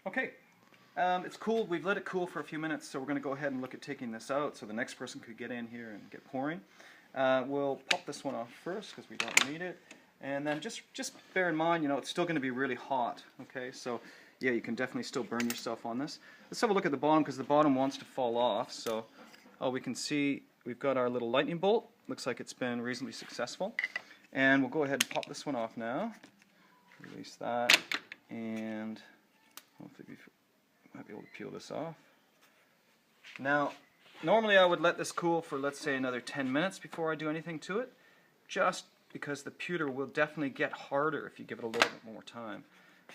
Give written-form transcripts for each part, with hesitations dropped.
Okay, it's cooled. We've let it cool for a few minutes, so we're going to go ahead and look at taking this out so the next person could get in here and get pouring. We'll pop this one off first because we don't need it. And then just bear in mind, it's still going to be really hot. Okay, so yeah, you can definitely still burn yourself on this. Let's have a look at the bottom because the bottom wants to fall off. So, we can see we've got our little lightning bolt. Looks like it's been reasonably successful. And we'll go ahead and pop this one off now. Release that, and hopefully we might be able to peel this off. Now, normally I would let this cool for, let's say, another 10 minutes before I do anything to it, just because the pewter will definitely get harder if you give it a little bit more time.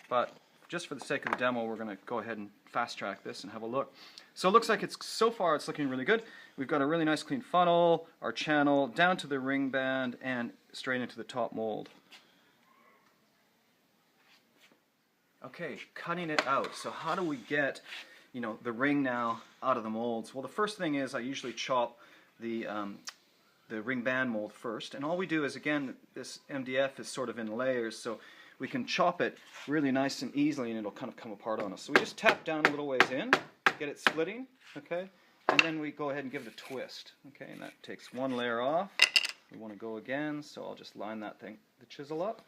But just for the sake of the demo, we're going to go ahead and fast track this and have a look. So it looks like so far it's looking really good. We've got a really nice clean funnel, our channel, down to the ring band, and straight into the top mold. Okay, cutting it out. So how do we get, the ring now out of the molds? Well, the first thing is I usually chop the ring band mold first, and all we do is, again, this MDF is sort of in layers, so we can chop it really nice and easily, and it'll kind of come apart on us. So we just tap down a little ways in, get it splitting, okay, and then we go ahead and give it a twist, okay, and that takes one layer off. We want to go again, so I'll just line the chisel up,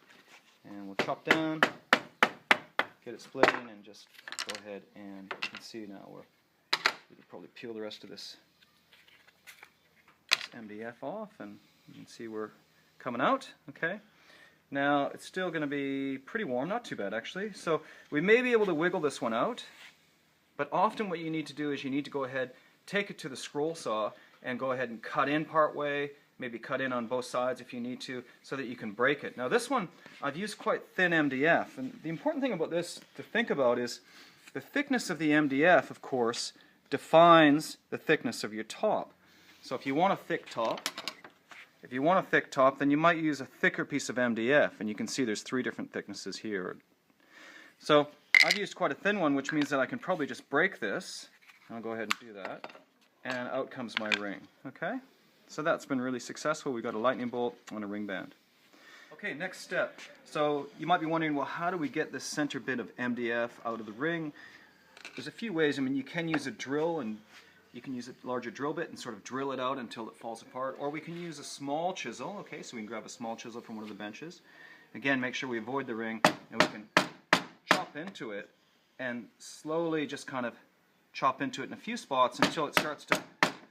and we'll chop down, get it splitting, and just go ahead, and you can see now we can probably peel the rest of this MDF off, and you can see we're coming out. Okay, now it's still going to be pretty warm, not too bad actually, so we may be able to wiggle this one out, but often what you need to do is you need to go ahead, take it to the scroll saw, and go ahead and cut in part way, maybe cut in on both sides if you need to, so that you can break it. Now this one, I've used quite thin MDF, and the important thing about this to think about is the thickness of the MDF, of course, defines the thickness of your top. So if you want a thick top, then you might use a thicker piece of MDF, and you can see there's 3 different thicknesses here. So I've used quite a thin one, which means that I can probably just break this. I'll go ahead and do that, and out comes my ring. Okay? So that's been really successful. We've got a lightning bolt on a ring band. Okay, next step. So you might be wondering, well, how do we get this center bit of MDF out of the ring? There's a few ways. I mean, you can use a drill, and you can use a larger drill bit and sort of drill it out until it falls apart, or we can use a small chisel. Okay, so we can grab a small chisel from one of the benches. Again, make sure we avoid the ring, and we can chop into it and slowly just kind of chop into it in a few spots until it starts to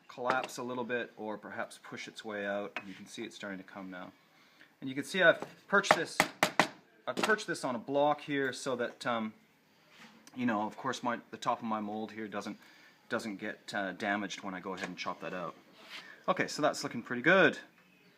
collapse a little bit, or perhaps push its way out. You can see it's starting to come now. And you can see I've perched this on a block here so that of course the top of my mold here doesn't get damaged when I go ahead and chop that out. Okay, so that's looking pretty good.